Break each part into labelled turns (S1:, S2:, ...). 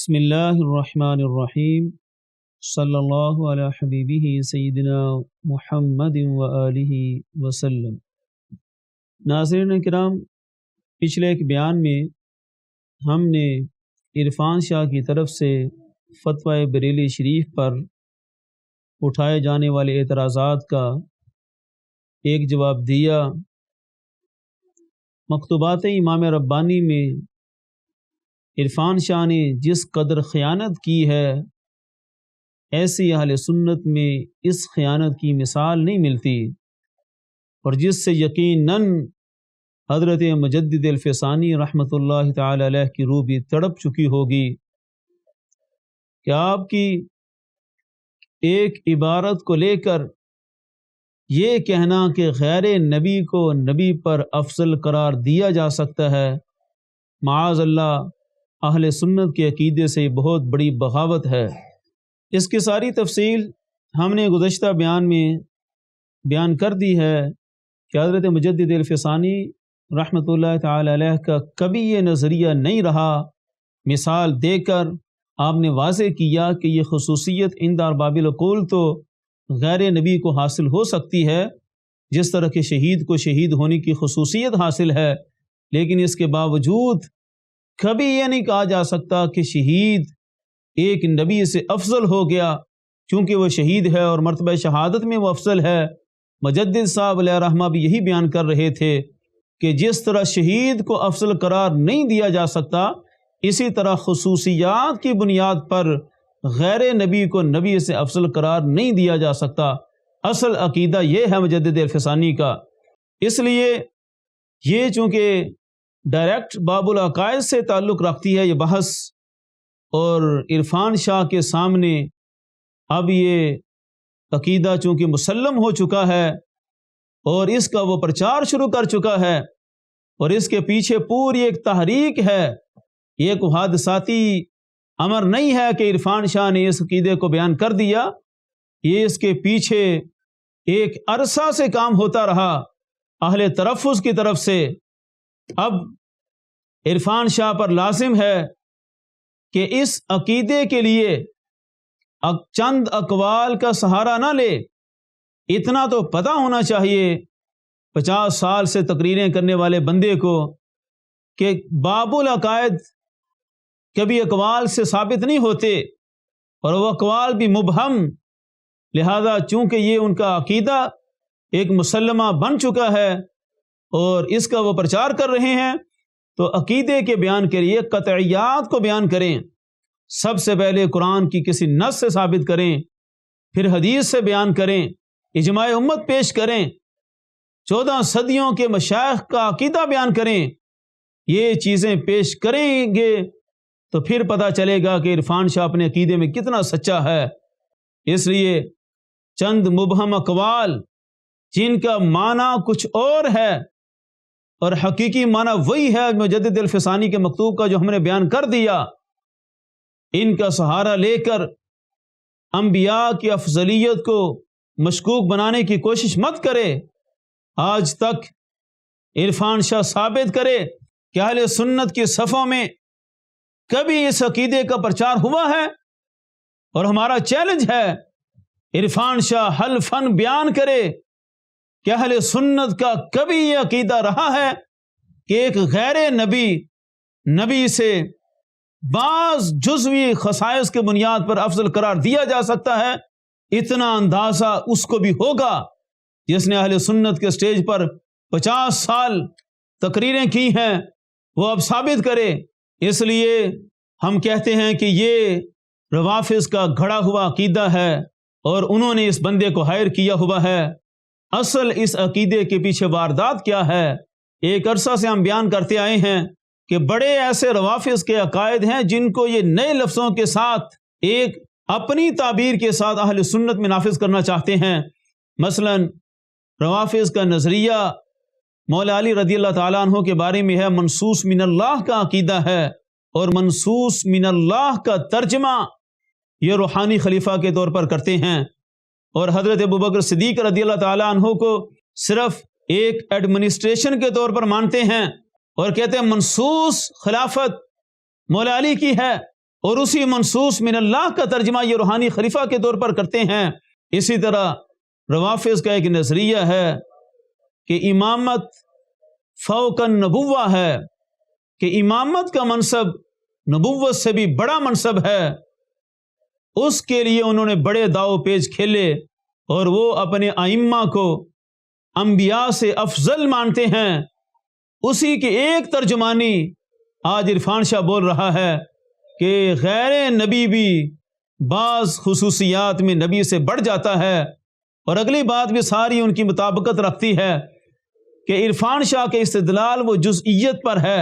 S1: بسم اللہ الرحمن الرحیم صلی اللہ علی حبیبہ سیدنا محمد وآلہ وسلم۔ ناظرین کرام، پچھلے ایک بیان میں ہم نے عرفان شاہ کی طرف سے فتویٰ بریلی شریف پر اٹھائے جانے والے اعتراضات کا ایک جواب دیا۔ مکتوبات امام ربانی میں عرفان شاہ نے جس قدر خیانت کی ہے، ایسی اہل سنت میں اس خیانت کی مثال نہیں ملتی، اور جس سے یقیناً حضرت مجدد الفسانی رحمۃ اللہ تعالی علیہ کی روح بھی تڑپ چکی ہوگی کہ آپ کی ایک عبارت کو لے کر یہ کہنا کہ غیر نبی کو نبی پر افضل قرار دیا جا سکتا ہے، معاذ اللہ، اہل سنت کے عقیدے سے بہت بڑی بغاوت ہے۔ اس کی ساری تفصیل ہم نے گزشتہ بیان میں بیان کر دی ہے کہ حضرت مجدد الفسانی رحمۃ اللہ تعالی علیہ کا کبھی یہ نظریہ نہیں رہا۔ مثال دے کر آپ نے واضح کیا کہ یہ خصوصیت عند ارباب العقول تو غیر نبی کو حاصل ہو سکتی ہے، جس طرح کہ شہید کو شہید ہونے کی خصوصیت حاصل ہے، لیکن اس کے باوجود کبھی یہ نہیں کہا جا سکتا کہ شہید ایک نبی سے افضل ہو گیا چونکہ وہ شہید ہے اور مرتبہ شہادت میں وہ افضل ہے۔ مجدد صاحب علیہ رحمہ بھی یہی بیان کر رہے تھے کہ جس طرح شہید کو افضل قرار نہیں دیا جا سکتا، اسی طرح خصوصیات کی بنیاد پر غیر نبی کو نبی سے افضل قرار نہیں دیا جا سکتا۔ اصل عقیدہ یہ ہے مجدد الفسانی کا۔ اس لیے یہ چونکہ ڈائریکٹ باب العقائد سے تعلق رکھتی ہے یہ بحث، اور عرفان شاہ کے سامنے اب یہ عقیدہ چونکہ مسلم ہو چکا ہے اور اس کا وہ پرچار شروع کر چکا ہے، اور اس کے پیچھے پوری ایک تحریک ہے، یہ کوئی حادثاتی امر نہیں ہے کہ عرفان شاہ نے اس عقیدے کو بیان کر دیا، یہ اس کے پیچھے ایک عرصہ سے کام ہوتا رہا اہل ترفظ کی طرف سے۔ اب عرفان شاہ پر لازم ہے کہ اس عقیدے کے لیے چند اقوال کا سہارا نہ لے۔ اتنا تو پتہ ہونا چاہیے 50 سال سے تقریریں کرنے والے بندے کو کہ باب العقائد کبھی اقوال سے ثابت نہیں ہوتے، اور وہ اقوال بھی مبہم، لہذا چونکہ یہ ان کا عقیدہ ایک مسلمہ بن چکا ہے اور اس کا وہ پرچار کر رہے ہیں، تو عقیدے کے بیان کے لیے قطعیات کو بیان کریں۔ سب سے پہلے قرآن کی کسی نص سے ثابت کریں، پھر حدیث سے بیان کریں، اجماع امت پیش کریں، 14 صدیوں کے مشائخ کا عقیدہ بیان کریں۔ یہ چیزیں پیش کریں گے تو پھر پتہ چلے گا کہ عرفان شاہ اپنے عقیدے میں کتنا سچا ہے۔ اس لیے چند مبہم اقوال جن کا معنی کچھ اور ہے اور حقیقی معنی وہی ہے مجدد الفسانی کے مکتوب کا جو ہم نے بیان کر دیا، ان کا سہارا لے کر انبیاء کی افضلیت کو مشکوک بنانے کی کوشش مت کرے۔ آج تک عرفان شاہ ثابت کرے کہ اہل سنت کی صفوں میں کبھی اس عقیدے کا پرچار ہوا ہے، اور ہمارا چیلنج ہے عرفان شاہ حلفاً بیان کرے کہ اہل سنت کا کبھی یہ عقیدہ رہا ہے کہ ایک غیر نبی سے بعض جزوی خصائص کے بنیاد پر افضل قرار دیا جا سکتا ہے۔ اتنا اندازہ اس کو بھی ہوگا جس نے اہل سنت کے سٹیج پر 50 سال تقریریں کی ہیں، وہ اب ثابت کرے۔ اس لیے ہم کہتے ہیں کہ یہ روافض کا گھڑا ہوا عقیدہ ہے اور انہوں نے اس بندے کو ہائر کیا ہوا ہے۔ اصل اس عقیدے کے پیچھے واردات کیا ہے؟ ایک عرصہ سے ہم بیان کرتے آئے ہیں کہ بڑے ایسے روافض کے عقائد ہیں جن کو یہ نئے لفظوں کے ساتھ ایک اپنی تعبیر کے ساتھ اہل سنت میں نافذ کرنا چاہتے ہیں۔ مثلا روافض کا نظریہ مولا علی رضی اللہ تعالیٰ عنہ کے بارے میں ہے، منصوص من اللہ کا عقیدہ ہے، اور منصوص من اللہ کا ترجمہ یہ روحانی خلیفہ کے طور پر کرتے ہیں، اور حضرت ابوبکر صدیق رضی اللہ تعالیٰ عنہ کو صرف ایک ایڈمنسٹریشن کے طور پر مانتے ہیں، اور کہتے ہیں منصوص خلافت مولا علی کی ہے، اور اسی منصوص من اللہ کا ترجمہ یہ روحانی خلیفہ کے طور پر کرتے ہیں۔ اسی طرح روافض کا ایک نظریہ ہے کہ امامت فوق النبوہ ہے، کہ امامت کا منصب نبوت سے بھی بڑا منصب ہے۔ اس کے لیے انہوں نے بڑے داؤ پیچ کھیلے اور وہ اپنے ائمہ کو انبیاء سے افضل مانتے ہیں۔ اسی کی ایک ترجمانی آج عرفان شاہ بول رہا ہے کہ غیر نبی بھی بعض خصوصیات میں نبی سے بڑھ جاتا ہے، اور اگلی بات بھی ساری ان کی مطابقت رکھتی ہے کہ عرفان شاہ کے استدلال وہ جزئیت پر ہے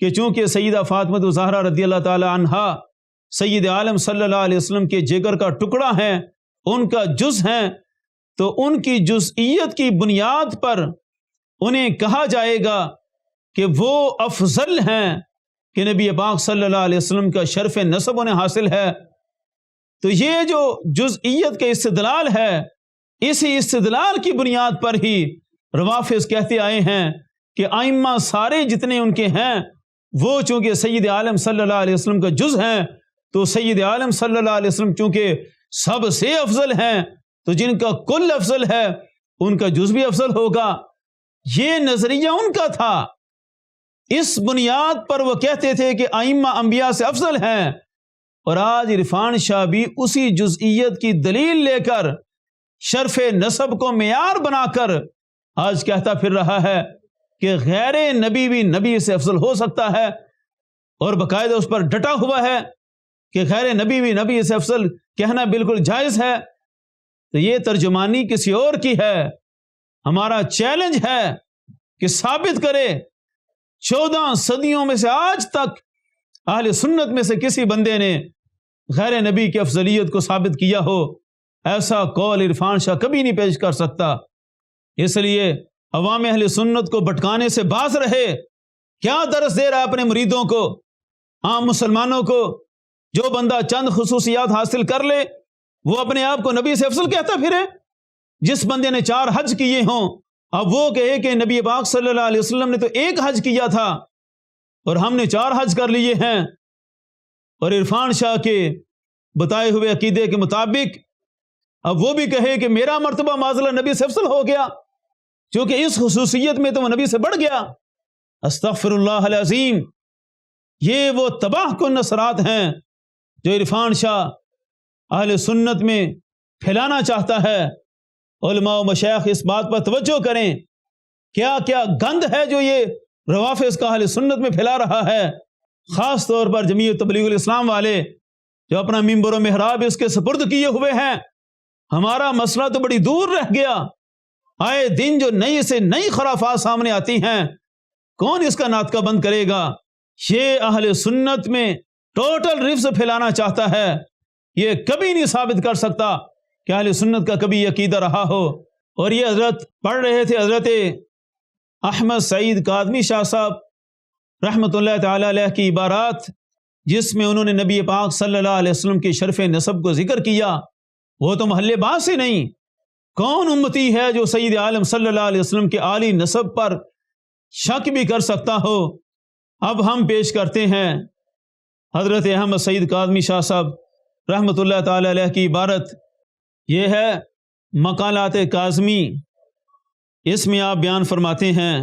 S1: کہ چونکہ سیدہ فاطمہ الزہرا رضی اللہ تعالی عنہا سید عالم صلی اللہ علیہ وسلم کے جگر کا ٹکڑا ہیں، ان کا جز ہیں، تو ان کی جزئیت کی بنیاد پر انہیں کہا جائے گا کہ وہ افضل ہیں، کہ نبی پاک صلی اللہ علیہ وسلم کا شرف نسب انہیں حاصل ہے۔ تو یہ جو جزئیت کا استدلال ہے، اسی استدلال کی بنیاد پر ہی روافض کہتے آئے ہیں کہ ائمہ سارے جتنے ان کے ہیں وہ چونکہ سید عالم صلی اللہ علیہ وسلم کا جز ہیں، تو سید عالم صلی اللہ علیہ وسلم چونکہ سب سے افضل ہیں، تو جن کا کل افضل ہے ان کا جز بھی افضل ہوگا۔ یہ نظریہ ان کا تھا، اس بنیاد پر وہ کہتے تھے کہ ائمہ انبیاء سے افضل ہیں، اور آج عرفان شاہ بھی اسی جزئیت کی دلیل لے کر شرف نسب کو معیار بنا کر آج کہتا پھر رہا ہے کہ غیر نبی بھی نبی سے افضل ہو سکتا ہے، اور باقاعدہ اس پر ڈٹا ہوا ہے کہ غیر نبی بھی نبی سے افضل کہنا بالکل جائز ہے۔ تو یہ ترجمانی کسی اور کی ہے۔ ہمارا چیلنج ہے کہ ثابت کرے 14 صدیوں میں سے آج تک اہل سنت میں سے کسی بندے نے غیر نبی کی افضلیت کو ثابت کیا ہو، ایسا قول عرفان شاہ کبھی نہیں پیش کر سکتا۔ اس لیے عوام اہل سنت کو بھٹکانے سے باز رہے۔ کیا درس دے رہا ہے اپنے مریدوں کو، عام مسلمانوں کو؟ جو بندہ چند خصوصیات حاصل کر لے وہ اپنے آپ کو نبی سے افضل کہتا پھرے۔ جس بندے نے 4 حج کیے ہوں، اب وہ کہے کہ نبی پاک صلی اللہ علیہ وسلم نے تو 1 حج کیا تھا اور ہم نے 4 حج کر لیے ہیں، اور عرفان شاہ کے بتائے ہوئے عقیدے کے مطابق اب وہ بھی کہے کہ میرا مرتبہ معاذ نبی سے افضل ہو گیا، چونکہ اس خصوصیت میں تو وہ نبی سے بڑھ گیا۔ استغفر اللہ العظیم۔ یہ وہ تباہ کن اثرات ہیں جو عرفان شاہ اہل سنت میں پھیلانا چاہتا ہے۔ علماء و مشائخ اس بات پر توجہ کریں، کیا کیا گند ہے جو یہ روافض کا اہل سنت میں پھیلا رہا ہے، خاص طور پر جمعیت تبلیغ الاسلام والے جو اپنا ممبر و محراب اس کے سپرد کیے ہوئے ہیں۔ ہمارا مسئلہ تو بڑی دور رہ گیا، آئے دن جو نئی سے نئی خرافات سامنے آتی ہیں، کون اس کا ناطقہ بند کرے گا؟ یہ اہل سنت میں ٹوٹل رفض پھیلانا چاہتا ہے۔ یہ کبھی نہیں ثابت کر سکتا کہ اہل سنت کا کبھی عقیدہ رہا ہو۔ اور یہ حضرت پڑھ رہے تھے حضرت احمد سعید کاظمی شاہ صاحب رحمۃ اللہ تعالی علیہ کی عبارات، جس میں انہوں نے نبی پاک صلی اللہ علیہ وسلم کی شرف نسب کو ذکر کیا۔ وہ تو محل بحث ہی نہیں، کون امتی ہے جو سید عالم صلی اللہ علیہ وسلم کے عالی نسب پر شک بھی کر سکتا ہو؟ اب ہم پیش کرتے ہیں حضرت احمد سعید کاظمی شاہ صاحب رحمۃ اللہ تعالی علیہ کی عبارت۔ یہ ہے مقالات کاظمی۔ اس میں آپ بیان فرماتے ہیں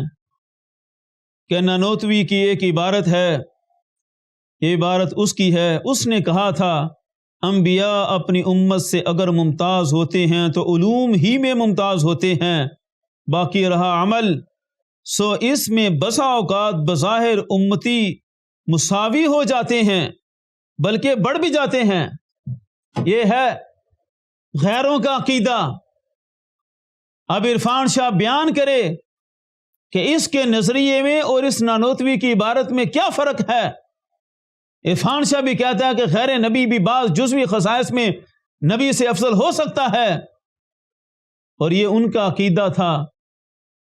S1: کہ نانوتوی کی ایک عبارت ہے، یہ عبارت اس کی ہے، اس نے کہا تھا انبیاء اپنی امت سے اگر ممتاز ہوتے ہیں تو علوم ہی میں ممتاز ہوتے ہیں، باقی رہا عمل سو اس میں بسا اوقات بظاہر امتی مساوی ہو جاتے ہیں بلکہ بڑھ بھی جاتے ہیں۔ یہ ہے غیروں کا عقیدہ۔ اب عرفان شاہ بیان کرے کہ اس کے نظریے میں اور اس نانوتوی کی عبارت میں کیا فرق ہے۔ عرفان شاہ بھی کہتا ہے کہ غیر نبی بھی بعض جزوی خصائص میں نبی سے افضل ہو سکتا ہے، اور یہ ان کا عقیدہ تھا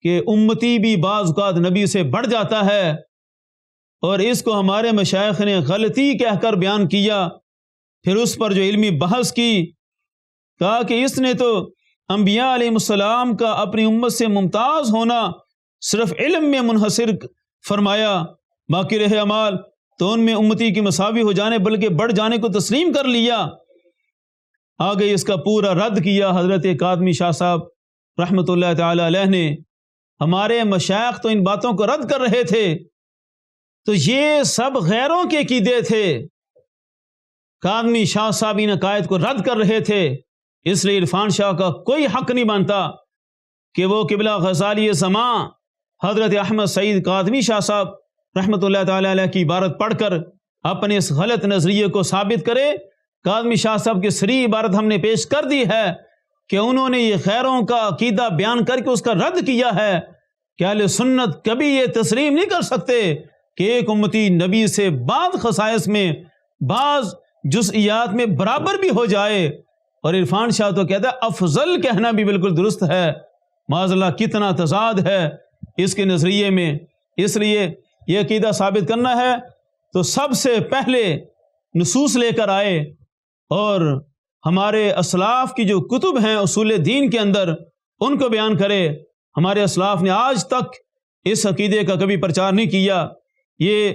S1: کہ امتی بھی بعض اوقات نبی سے بڑھ جاتا ہے، اور اس کو ہمارے مشائخ نے غلطی کہہ کر بیان کیا۔ پھر اس پر جو علمی بحث کی، کہا کہ اس نے تو انبیاء علیہ السلام کا اپنی امت سے ممتاز ہونا صرف علم میں منحصر فرمایا، باقی رہے اعمال تو ان میں امتی کی مساوی ہو جانے بلکہ بڑھ جانے کو تسلیم کر لیا۔ آگے اس کا پورا رد کیا حضرت کاظمی شاہ صاحب رحمۃ اللہ تعالی علیہ نے۔ ہمارے مشائخ تو ان باتوں کو رد کر رہے تھے، تو یہ سب غیروں کے عقیدے تھے۔ کاظمی شاہ صاحب ان عقائد کو رد کر رہے تھے، اس لیے عرفان شاہ کا کوئی حق نہیں بنتا کہ وہ قبلہ غزالی زمان حضرت احمد سعید کاظمی شاہ صاحب رحمۃ اللہ تعالی علیہ کی عبارت پڑھ کر اپنے اس غلط نظریے کو ثابت کرے۔ کاظمی شاہ صاحب کی صریح عبارت ہم نے پیش کر دی ہے کہ انہوں نے یہ غیروں کا عقیدہ بیان کر کے اس کا رد کیا ہے کہ اہل سنت کبھی یہ تسلیم نہیں کر سکتے کہ ایک امتی نبی سے بعض خصائص میں بعض جزئیات میں برابر بھی ہو جائے۔ اور عرفان شاہ تو کہتا ہے افضل کہنا بھی بالکل درست ہے۔ معاذ اللہ کتنا تضاد ہے اس کے نظریے میں۔ اس لیے یہ عقیدہ ثابت کرنا ہے تو سب سے پہلے نصوص لے کر آئے اور ہمارے اسلاف کی جو کتب ہیں اصول دین کے اندر ان کو بیان کرے۔ ہمارے اسلاف نے آج تک اس عقیدے کا کبھی پرچار نہیں کیا۔ یہ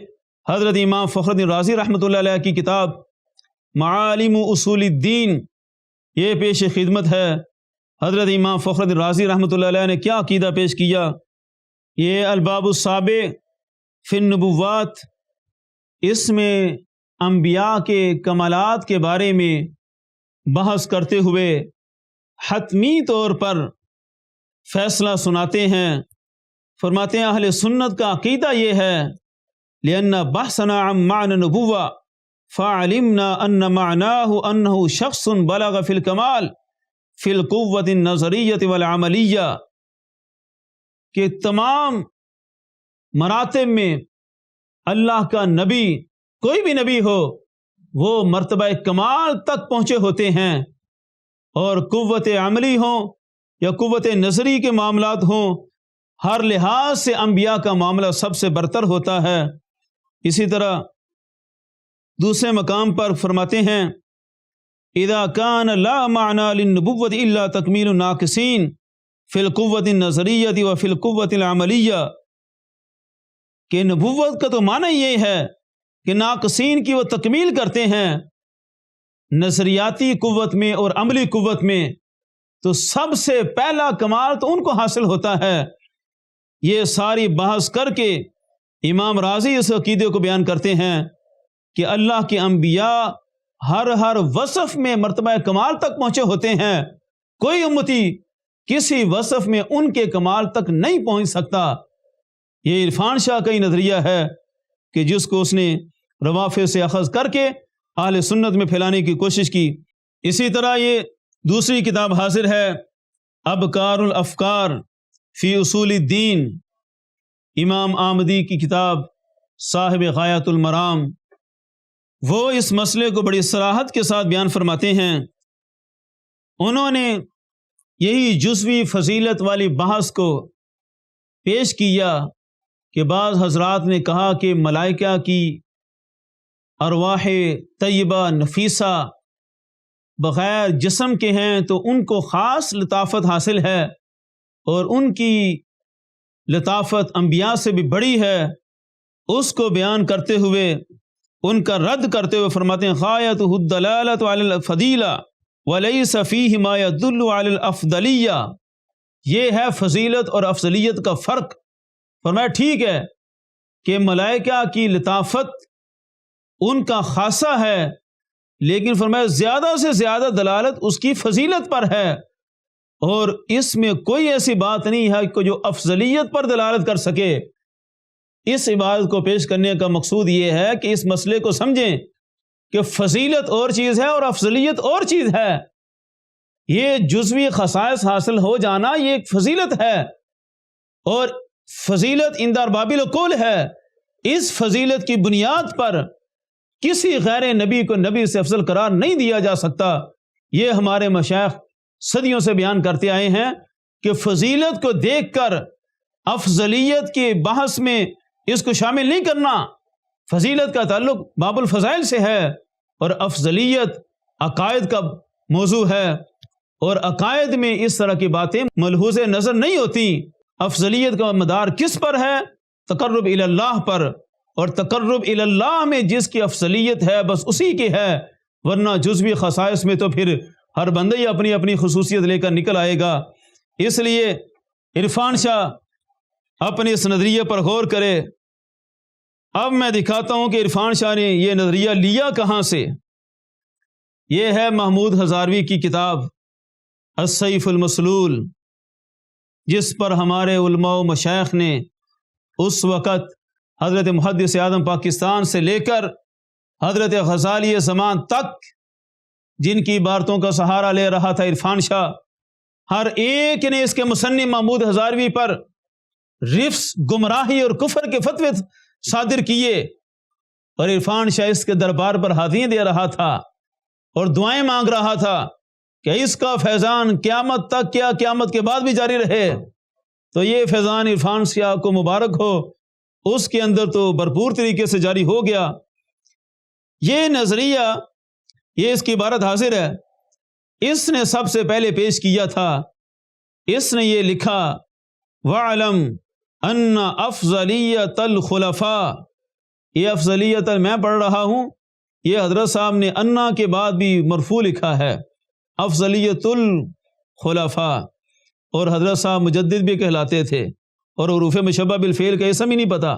S1: حضرت امام فخر الدین رازی رحمۃ اللہ علیہ کی کتاب معالم اصول الدین یہ پیش خدمت ہے۔ حضرت امام فخر الدین رازی رحمۃ اللہ علیہ نے کیا عقیدہ پیش کیا؟ یہ الباب السابع فی النبوات، اس میں انبیاء کے کمالات کے بارے میں بحث کرتے ہوئے حتمی طور پر فیصلہ سناتے ہیں۔ فرماتے ہیں اہل سنت کا عقیدہ یہ ہے لأن بحثنا عن معنى النبوة فعلمنا ان معناه انه شخص بلغ في الكمال في القوة النظرية والعملية، کہ تمام مراتب میں اللہ کا نبی کوئی بھی نبی ہو وہ مرتبہ کمال تک پہنچے ہوتے ہیں، اور قوت عملی ہوں یا قوت نظری کے معاملات ہوں، ہر لحاظ سے انبیاء کا معاملہ سب سے برتر ہوتا ہے۔ اسی طرح دوسرے مقام پر فرماتے ہیں اذا كان لا معنى للنبوة الا تکمیل الناقصین فی القوة النظریة وفی القوة العملیہ، کہ نبوت کا تو معنی یہ ہے کہ ناقصین کی وہ تکمیل کرتے ہیں نظریاتی قوت میں اور عملی قوت میں، تو سب سے پہلا کمال تو ان کو حاصل ہوتا ہے۔ یہ ساری بحث کر کے امام رازی اس عقیدے کو بیان کرتے ہیں کہ اللہ کے انبیاء ہر وصف میں مرتبہ کمال تک پہنچے ہوتے ہیں، کوئی امتی کسی وصف میں ان کے کمال تک نہیں پہنچ سکتا۔ یہ عرفان شاہ کا ہی نظریہ ہے کہ جس کو اس نے روافض سے اخذ کر کے اہل سنت میں پھیلانے کی کوشش کی۔ اسی طرح یہ دوسری کتاب حاضر ہے ابکار الافکار فی اصول الدین، امام آمدی کی کتاب صاحب غایت المرام، وہ اس مسئلے کو بڑی صراحت کے ساتھ بیان فرماتے ہیں۔ انہوں نے یہی جزوی فضیلت والی بحث کو پیش کیا کہ بعض حضرات نے کہا کہ ملائکہ کی ارواح طیبہ نفیسہ بغیر جسم کے ہیں تو ان کو خاص لطافت حاصل ہے، اور ان کی لطافت انبیاء سے بھی بڑی ہے۔ اس کو بیان کرتے ہوئے ان کا رد کرتے ہوئے فرماتے ہیں غایتہ الدلالۃ علی الفضیلہ ولیس فیہ ما یدل علی الافضلیہ، یہ ہے فضیلت اور افضلیت کا فرق۔ فرمایا ٹھیک ہے کہ ملائکہ کی لطافت ان کا خاصہ ہے، لیکن فرمایا زیادہ سے زیادہ دلالت اس کی فضیلت پر ہے، اور اس میں کوئی ایسی بات نہیں ہے کہ جو افضلیت پر دلالت کر سکے۔ اس عبارت کو پیش کرنے کا مقصود یہ ہے کہ اس مسئلے کو سمجھیں کہ فضیلت اور چیز ہے اور افضلیت اور چیز ہے۔ یہ جزوی خصائص حاصل ہو جانا یہ ایک فضیلت ہے، اور فضیلت عند ارباب العقول ہے۔ اس فضیلت کی بنیاد پر کسی غیر نبی کو نبی سے افضل قرار نہیں دیا جا سکتا۔ یہ ہمارے مشائخ صدیوں سے بیان کرتے آئے ہیں کہ فضیلت کو دیکھ کر افضلیت کے بحث میں اس کو شامل نہیں کرنا۔ فضیلت کا تعلق باب الفضائل سے ہے، اور افضلیت عقائد کا موضوع ہے، اور عقائد میں اس طرح کی باتیں ملحوظ نظر نہیں ہوتی۔ افضلیت کا مدار کس پر ہے؟ تقرب الی اللہ پر، اور تقرب الی اللہ میں جس کی افضلیت ہے بس اسی کی ہے، ورنہ جزوی خصائص میں تو پھر ہر بندہ ہی اپنی اپنی خصوصیت لے کر نکل آئے گا۔ اس لیے عرفان شاہ اپنے اس نظریے پر غور کرے۔ اب میں دکھاتا ہوں کہ عرفان شاہ نے یہ نظریہ لیا کہاں سے۔ یہ ہے محمود ہزاروی کی کتاب السیف المسلول، جس پر ہمارے علماء و مشائخ نے اس وقت حضرت محدث اعظم پاکستان سے لے کر حضرت غزالی زمان تک جن کی عبارتوں کا سہارا لے رہا تھا عرفان شاہ، ہر ایک نے اس کے مصنف محمود ہزاروی پر رفس، گمراہی اور کفر کے فتوے صادر کیے، اور عرفان شاہ اس کے دربار پر حاضری دے رہا تھا اور دعائیں مانگ رہا تھا کہ اس کا فیضان قیامت تک کیا قیامت کے بعد بھی جاری رہے۔ تو یہ فیضان عرفان شاہ کو مبارک ہو، اس کے اندر تو بھرپور طریقے سے جاری ہو گیا۔ یہ نظریہ، یہ اس کی عبارت حاضر ہے، اس نے سب سے پہلے پیش کیا تھا۔ اس نے یہ لکھا وَعْلَمْ أَنَّ أَفْضَلِيَّةَ الْخُلَفَاءِ، یہ افضلیت میں پڑھ رہا ہوں، یہ حضرت صاحب نے انا کے بعد بھی مرفوع لکھا ہے، افضلیت الخلفاء، اور حضرت صاحب مجدد بھی کہلاتے تھے اور حروف مشبہ بالفعل کا اسم ہی نہیں پتا۔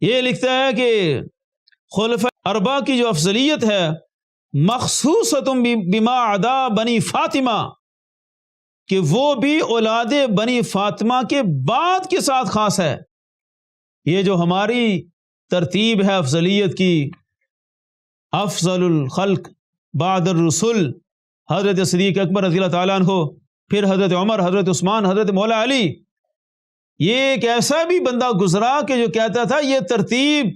S1: یہ لکھتا ہے کہ خلفاء اربعہ کی جو افضلیت ہے مخصوصۃ بما عدا بنی فاطمہ، کہ وہ بھی اولاد بنی فاطمہ کے بعد کے ساتھ خاص ہے۔ یہ جو ہماری ترتیب ہے افضلیت کی، افضل الخلق بعد الرسل حضرت صدیق اکبر رضی اللہ تعالیٰ عنہ، پھر حضرت عمر، حضرت عثمان، حضرت مولا علی، یہ ایک ایسا بھی بندہ گزرا کہ جو کہتا تھا یہ ترتیب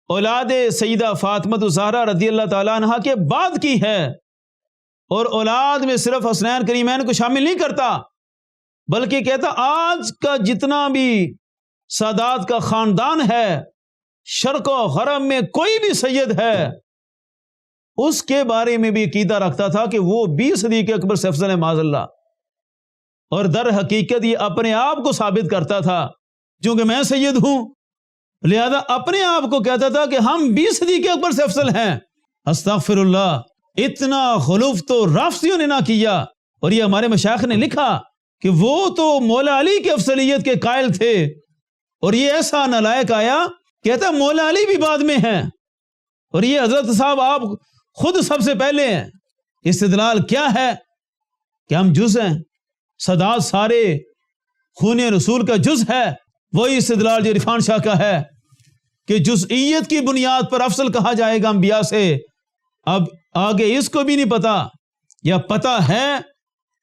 S1: اولاد سیدہ فاطمہ الزہرا رضی اللہ تعالیٰ عنہ کے بعد کی ہے، اور اولاد میں صرف حسنین کریمین کو شامل نہیں کرتا، بلکہ کہتا آج کا جتنا بھی سادات کا خاندان ہے، شرق و غرب میں کوئی بھی سید ہے، اس کے بارے میں بھی عقیدہ رکھتا تھا کہ وہ بھی صدیق اکبر سے افضل ہے معاذ اللہ، اور در حقیقت یہ اپنے آپ کو ثابت کرتا تھا، چونکہ میں سید ہوں لہذا اپنے آپ کو کہتا تھا کہ ہم بھی صدیق اکبر سے افضل ہیں۔ استغفر اللہ، اتنا غلوف تو رافضیوں نے نہ کیا، اور یہ ہمارے مشائخ نے لکھا کہ وہ تو مولا علی کی افضلیت کے قائل تھے، اور یہ ایسا نالائق آیا کہتا مولا علی بھی بعد میں ہیں، اور یہ حضرت صاحب آپ خود سب سے پہلے ہیں۔ استدلال کیا ہے کہ ہم جز ہیں، سادات سارے خون رسول کا جز ہے، وہی استدلال جو عرفان شاہ کا ہے کہ جزئیت کی بنیاد پر افضل کہا جائے گا انبیاء سے۔ اب آگے اس کو بھی نہیں پتا یا پتا ہے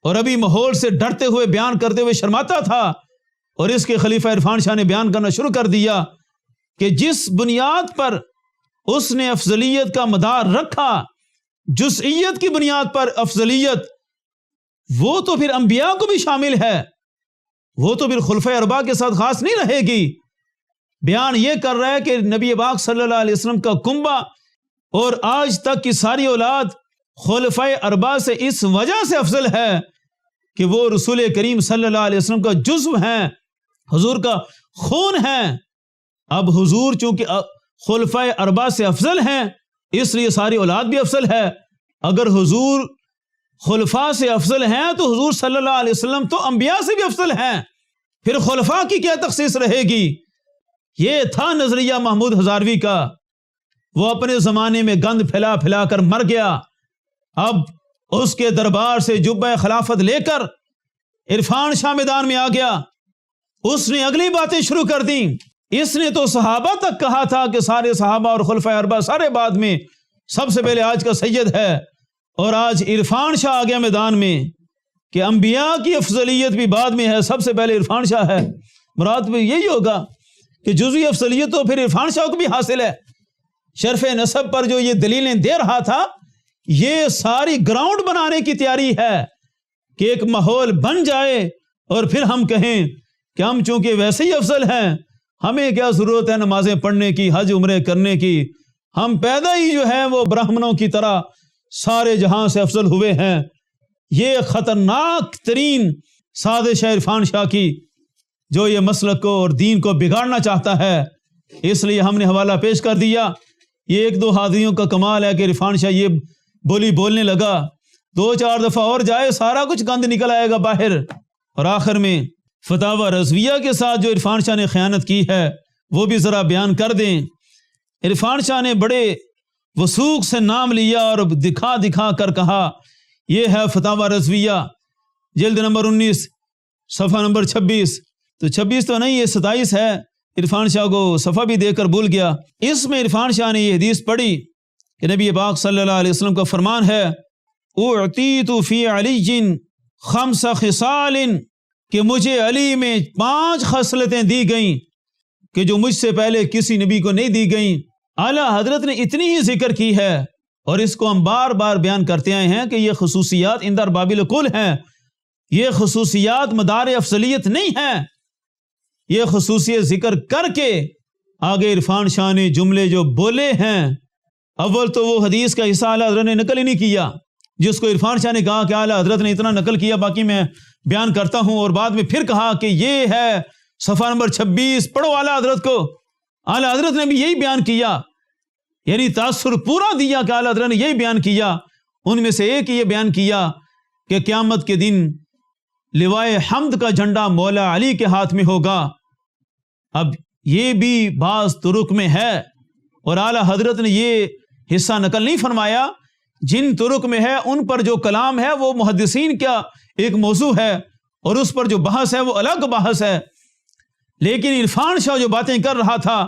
S1: اور ابھی ماحول سے ڈرتے ہوئے بیان کرتے ہوئے شرماتا تھا، اور اس کے خلیفہ عرفان شاہ نے بیان کرنا شروع کر دیا کہ جس بنیاد پر اس نے افضلیت کا مدار رکھا، جزئیت کی بنیاد پر افضلیت، وہ تو پھر انبیاء کو بھی شامل ہے، وہ تو پھر خلفۂ اربعہ کے ساتھ خاص نہیں رہے گی۔ بیان یہ کر رہا ہے کہ نبی پاک صلی اللہ علیہ وسلم کا کنبہ اور آج تک کی ساری اولاد خلفۂ اربعہ سے اس وجہ سے افضل ہے کہ وہ رسول کریم صلی اللہ علیہ وسلم کا جزو ہیں، حضور کا خون ہیں۔ اب حضور چونکہ خلفۂ اربعہ سے افضل ہیں، اس لیے ساری اولاد بھی افضل ہے۔ اگر حضور خلفاء سے افضل ہیں تو حضور صلی اللہ علیہ وسلم تو انبیاء سے بھی افضل ہیں، پھر خلفاء کی کیا تخصیص رہے گی؟ یہ تھا نظریہ محمود ہزاروی کا۔ وہ اپنے زمانے میں گند پھیلا پھیلا کر مر گیا، اب اس کے دربار سے جبہ خلافت لے کر عرفان شاہ میدان میں آ گیا، اس نے اگلی باتیں شروع کر دیں۔ اس نے تو صحابہ تک کہا تھا کہ سارے صحابہ اور خلفۂ اربعہ سارے بعد میں، سب سے پہلے آج کا سید ہے، اور آج عرفان شاہ آ گیا میدان میں کہ انبیاء کی افضلیت بھی بعد میں ہے، سب سے پہلے عرفان شاہ ہے۔ مراد بھی یہی ہوگا کہ جزوی افضلیت تو پھر عرفان شاہ کو بھی حاصل ہے۔ شرف نسب پر جو یہ دلیلیں دے رہا تھا، یہ ساری گراؤنڈ بنانے کی تیاری ہے کہ ایک ماحول بن جائے اور پھر ہم کہیں کہ ہم چونکہ ویسے ہی افضل ہیں، ہمیں کیا ضرورت ہے نمازیں پڑھنے کی، حج عمرے کرنے کی، ہم پیدا ہی جو ہیں وہ برہمنوں کی طرح سارے جہاں سے افضل ہوئے ہیں۔ یہ خطرناک ترین سازش ہے عرفان شاہ کی، جو یہ مسلک کو اور دین کو بگاڑنا چاہتا ہے اس لیے ہم نے حوالہ پیش کر دیا. یہ 1-2 حاضریوں کا کمال ہے کہ عرفان شاہ یہ بولی بولنے لگا، 2-4 دفعہ اور جائے سارا کچھ گند نکل آئے گا باہر. اور آخر میں فتاوی رضویہ کے ساتھ جو عرفان شاہ نے خیانت کی ہے وہ بھی ذرا بیان کر دیں. عرفان شاہ نے بڑے وثوق سے نام لیا اور دکھا دکھا کر کہا یہ ہے فتاوی رضویہ، جلد نمبر 19 صفحہ نمبر 26. تو 26 تو نہیں، یہ 27 ہے. عرفان شاہ کو صفحہ بھی دے کر بھول گیا. اس میں عرفان شاہ نے یہ حدیث پڑھی کہ نبی پاک صلی اللہ علیہ وسلم کا فرمان ہے اعطیت فی علی 5 خصال، کہ مجھے علی میں 5 خصلتیں دی گئیں کہ جو مجھ سے پہلے کسی نبی کو نہیں دی گئیں. اعلیٰ حضرت نے اتنی ہی ذکر کی ہے اور اس کو ہم بار بار بیان کرتے آئے ہیں کہ یہ خصوصیات عند ارباب العقول ہیں، یہ خصوصیات مدار افضلیت نہیں ہیں. یہ خصوصیت ذکر کر کے آگے عرفان شاہ نے جملے جو بولے ہیں، اول تو وہ حدیث کا حصہ اعلیٰ حضرت نے نقل ہی نہیں کیا جس کو عرفان شاہ نے کہا کہ اعلیٰ حضرت نے اتنا نقل کیا باقی میں بیان کرتا ہوں، اور بعد میں پھر کہا کہ یہ ہے صفحہ نمبر 26 پڑھو اعلیٰ حضرت کو. اعلیٰ حضرت نے بھی یہی بیان کیا، یعنی تاثر پورا دیا کہ اعلیٰ حضرت نے یہی بیان کیا. ان میں سے ایک یہ بیان کیا کہ قیامت کے دن لوائے حمد کا جھنڈا مولا علی کے ہاتھ میں ہوگا. اب یہ بھی بعض طرق میں ہے اور اعلیٰ حضرت نے یہ حصہ نقل نہیں فرمایا. جن طرق میں ہے ان پر جو کلام ہے وہ محدثین کا ایک موضوع ہے اور اس پر جو بحث ہے وہ الگ بحث ہے. لیکن عرفان شاہ جو باتیں کر رہا تھا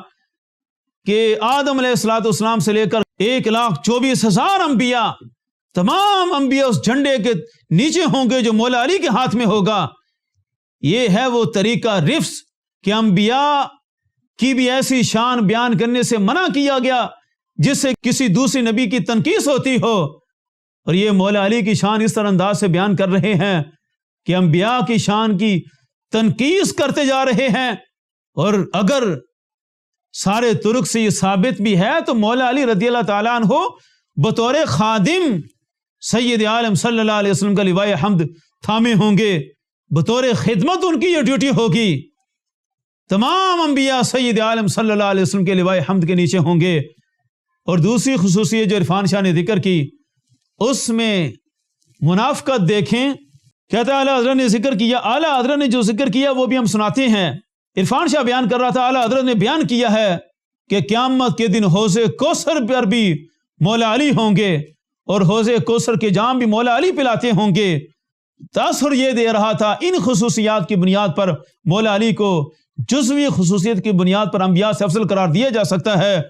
S1: کہ آدم علیہ السلام سے لے کر 1,24,000 انبیاء، تمام انبیاء اس جھنڈے کے نیچے ہوں گے جو مولا علی کے ہاتھ میں ہوگا، یہ ہے وہ طریقہ رفس کہ انبیاء کی بھی ایسی شان بیان کرنے سے منع کیا گیا جس سے کسی دوسری نبی کی تنقیص ہوتی ہو. اور یہ مولا علی کی شان اس طرح انداز سے بیان کر رہے ہیں کہ انبیاء کی شان کی تنقیص کرتے جا رہے ہیں. اور اگر سارے طرق سے یہ ثابت بھی ہے تو مولا علی رضی اللہ تعالیٰ عنہ بطور خادم سید عالم صلی اللہ علیہ وسلم کا لوائے حمد تھامے ہوں گے، بطور خدمت ان کی یہ ڈیوٹی ہوگی. تمام انبیاء سید عالم صلی اللہ علیہ وسلم کے لوائے حمد کے نیچے ہوں گے. اور دوسری خصوصیت جو عرفان شاہ نے ذکر کی اس میں منافقت دیکھیں. کہتا ہے اعلیٰ حضرت نے ذکر کیا، اعلیٰ حضرت نے جو ذکر کیا وہ بھی ہم سناتے ہیں. عرفان شاہ بیان کر رہا تھا اعلیٰ حضرت نے بیان کیا ہے کہ قیامت کے دن حوض کوثر پر بھی مولا علی ہوں گے اور حوض کوثر کے جام بھی مولا علی پلاتے ہوں گے. تاثر یہ دے رہا تھا ان خصوصیات کی بنیاد پر مولا علی کو جزوی خصوصیت کی بنیاد پر انبیاء سے افضل قرار دیا جا سکتا ہے.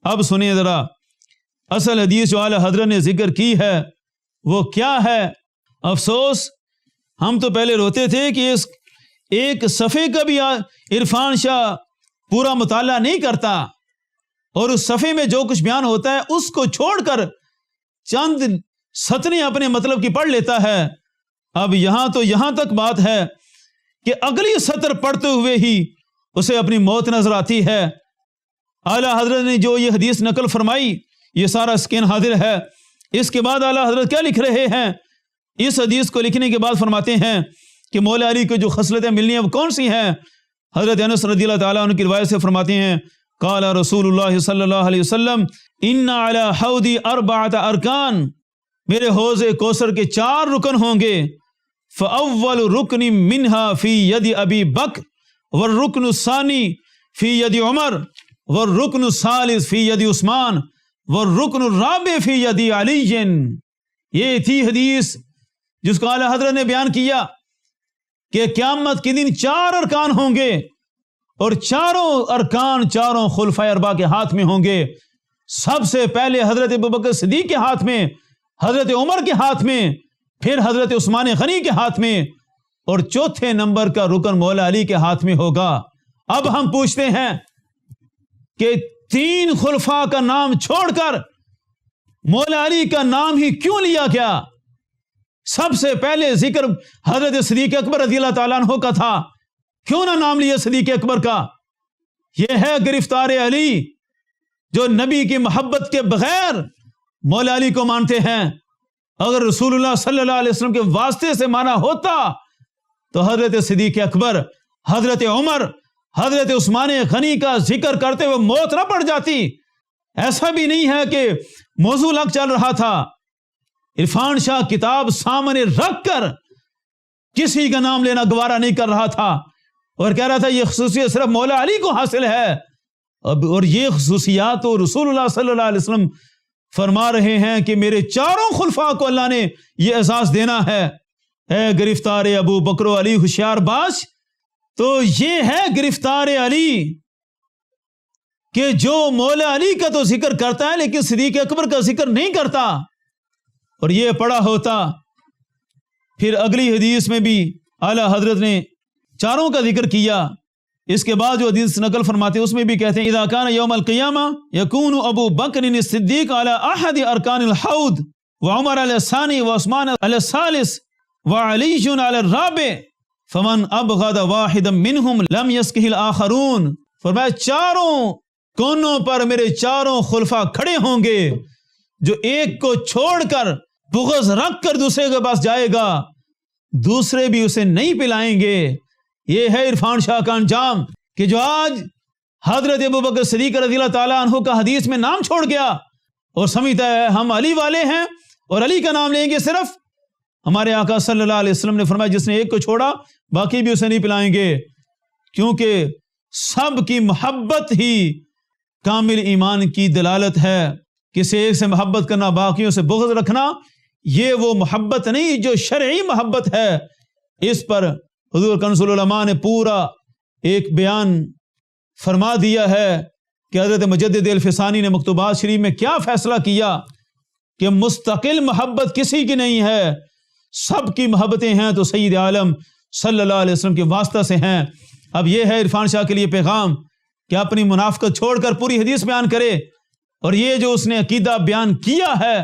S1: اب سنیں ذرا اصل حدیث جو اعلیٰ حضرت نے ذکر کی ہے وہ کیا ہے. افسوس ہم تو پہلے روتے تھے کہ اس ایک صفحے کا بھی عرفان شاہ پورا مطالعہ نہیں کرتا اور اس صفحے میں جو کچھ بیان ہوتا ہے اس کو چھوڑ کر چند سطریں اپنے مطلب کی پڑھ لیتا ہے. اب یہاں تک بات ہے کہ اگلی سطر پڑھتے ہوئے ہی اسے اپنی موت نظر آتی ہے. اعلیٰ حضرت نے جو یہ حدیث نقل فرمائی یہ سارا سکین حاضر ہے. اس کے بعد اعلیٰ حضرت کیا لکھ رہے ہیں؟ اس حدیث کو لکھنے کے بعد فرماتے ہیں کہ مولا علی کو جو خصلتیں ملنی ہیں وہ کون سی ہیں. حضرت انس رضی اللہ تعالیٰ عنہ کی روایت سے فرماتے ہیں قال رسول اللہ صلی اللہ علیہ وسلم ان علی حوضی 4 ارکان، میرے حوض کوثر کے 4 رکن ہوں گے. فاول رکن منہا فی ید ابی بکر والرکن الثانی فی ید عمر والرکن الثالث فی ید عثمان والرکن الرابع فی ید علی. یہ تھی حدیث جس کو اعلیٰ حضرت نے بیان کیا کہ قیامت کے دن 4 ارکان ہوں گے اور چاروں ارکان چاروں خلفائے اربعہ کے ہاتھ میں ہوں گے. سب سے پہلے حضرت ابوبکر صدیق کے ہاتھ میں، حضرت عمر کے ہاتھ میں، پھر حضرت عثمان غنی کے ہاتھ میں، اور چوتھے نمبر کا رکن مولا علی کے ہاتھ میں ہوگا. اب ہم پوچھتے ہیں کہ 3 خلفاء کا نام چھوڑ کر مولا علی کا نام ہی کیوں لیا گیا؟ سب سے پہلے ذکر حضرت صدیق اکبر رضی اللہ تعالیٰ عنہ کا تھا، کیوں نہ نام لیا صدیق اکبر کا؟ یہ ہے گرفتار علی جو نبی کی محبت کے بغیر مولا علی کو مانتے ہیں. اگر رسول اللہ صلی اللہ علیہ وسلم کے واسطے سے مانا ہوتا تو حضرت صدیق اکبر، حضرت عمر، حضرت عثمان غنی کا ذکر کرتے ہوئے موت نہ پڑ جاتی. ایسا بھی نہیں ہے کہ موضوع الگ چل رہا تھا. عرفان شاہ کتاب سامنے رکھ کر کسی کا نام لینا گوارا نہیں کر رہا تھا اور کہہ رہا تھا یہ خصوصیت صرف مولا علی کو حاصل ہے. اور یہ خصوصیات تو رسول اللہ صلی اللہ علیہ وسلم فرما رہے ہیں کہ میرے چاروں خلفاء کو اللہ نے یہ اعزاز دینا ہے. اے گرفتار ابو بکر و علی ہوشیار باش، تو یہ ہے گرفتار علی کہ جو مولا علی کا تو ذکر کرتا ہے لیکن صدیق اکبر کا ذکر نہیں کرتا. اور یہ پڑھا ہوتا پھر اگلی حدیث میں بھی اعلیٰ حضرت نے چاروں کا ذکر کیا. اس کے بعد جو حدیث نقل فرماتے ہیں اس میں بھی کہتے ہیں اذا کان یوم القیامہ یکون ابو بکر الصدیق علی احد ارکان الحوض وعمر علی الثانی وعثمان علی الثالث وعلی علی الرابع فمن ابغض واحدا منہم لم یسکہ الاخرون. فرمایا چاروں کونوں پر میرے چاروں خلفاء کھڑے ہوں گے، جو ایک کو چھوڑ کر بغض رکھ کر دوسرے کے پاس جائے گا دوسرے بھی اسے نہیں پلائیں گے. یہ ہے عرفان شاہ کا انجام کہ جو آج حضرت ابوبکر صدیق رضی اللہ تعالیٰ عنہ کا حدیث میں نام چھوڑ گیا اور سمجھتا ہے ہم علی والے ہیں اور علی کا نام لیں گے صرف. ہمارے آقا صلی اللہ علیہ وسلم نے فرمایا جس نے ایک کو چھوڑا باقی بھی اسے نہیں پلائیں گے، کیونکہ سب کی محبت ہی کامل ایمان کی دلالت ہے. کسی ایک سے محبت کرنا باقیوں سے بغض رکھنا یہ وہ محبت نہیں جو شرعی محبت ہے. اس پر حضور کنز العلماء نے پورا ایک بیان فرما دیا ہے کہ حضرت مجدد الفسانی نے مکتوبات شریف میں کیا فیصلہ کیا کہ مستقل محبت کسی کی نہیں ہے، سب کی محبتیں ہیں تو سید عالم صلی اللہ علیہ وسلم کے واسطہ سے ہیں. اب یہ ہے عرفان شاہ کے لیے پیغام کہ اپنی منافقت چھوڑ کر پوری حدیث بیان کرے، اور یہ جو اس نے عقیدہ بیان کیا ہے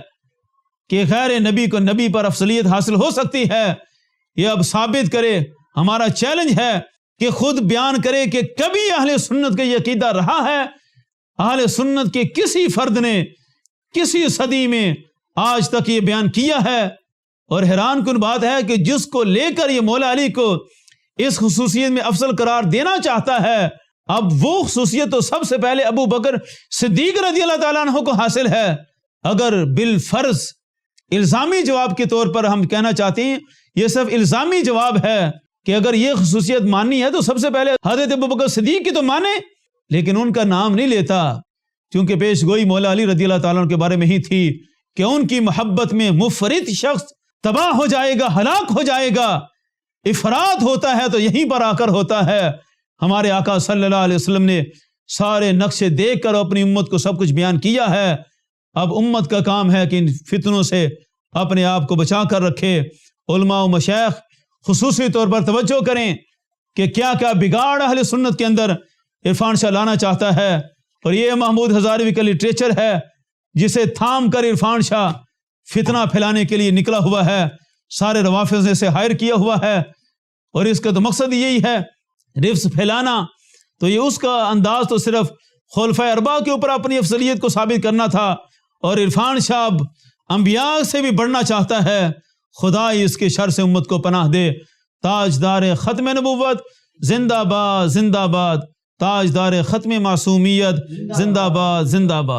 S1: کہ غیر نبی کو نبی پر افضلیت حاصل ہو سکتی ہے، یہ اب ثابت کرے. ہمارا چیلنج ہے کہ خود بیان کرے کہ کبھی اہل سنت کا یہ عقیدہ رہا ہے. اہل سنت کے کسی فرد نے کسی صدی میں آج تک یہ بیان کیا ہے. اور حیران کن بات ہے کہ جس کو لے کر یہ مولا علی کو اس خصوصیت میں افضل قرار دینا چاہتا ہے، اب وہ خصوصیت تو سب سے پہلے ابو بکر صدیق رضی اللہ تعالیٰ عنہ کو حاصل ہے. اگر بالفرض الزامی جواب کے طور پر ہم کہنا چاہتے ہیں، یہ صرف الزامی جواب ہے کہ اگر یہ خصوصیت ماننی ہے تو سب سے پہلے حضرت ابوبکر صدیق کی تو مانے، لیکن ان کا نام نہیں لیتا کیونکہ پیش گوئی مولا علی رضی اللہ تعالیٰ عنہ کے بارے میں ہی تھی کہ ان کی محبت میں منفرد شخص تباہ ہو جائے گا، ہلاک ہو جائے گا. افراد ہوتا ہے تو یہیں پر آ کر ہوتا ہے. ہمارے آقا صلی اللہ علیہ وسلم نے سارے نقشے دیکھ کر اپنی امت کو سب کچھ بیان کیا ہے. اب امت کا کام ہے کہ ان فتنوں سے اپنے آپ کو بچا کر رکھے. علماء و مشائخ خصوصی طور پر توجہ کریں کہ کیا کیا بگاڑ اہل سنت کے اندر عرفان شاہ لانا چاہتا ہے. اور یہ محمود ہزاروی کا لٹریچر ہے جسے تھام کر عرفان شاہ فتنہ پھیلانے کے لیے نکلا ہوا ہے. سارے روافض نے اسے ہائر کیا ہوا ہے اور اس کا تو مقصد یہی ہے رفض پھیلانا. تو یہ اس کا انداز تو صرف خلفائے اربعہ کے اوپر اپنی افضلیت کو ثابت کرنا تھا، اور عرفان شاہ اب انبیاء سے بھی بڑھنا چاہتا ہے. خدا اس کے شر سے امت کو پناہ دے. تاجدار ختم نبوت زندہ باد زندہ باد، تاجدار ختم معصومیت زندہ باد زندہ باد.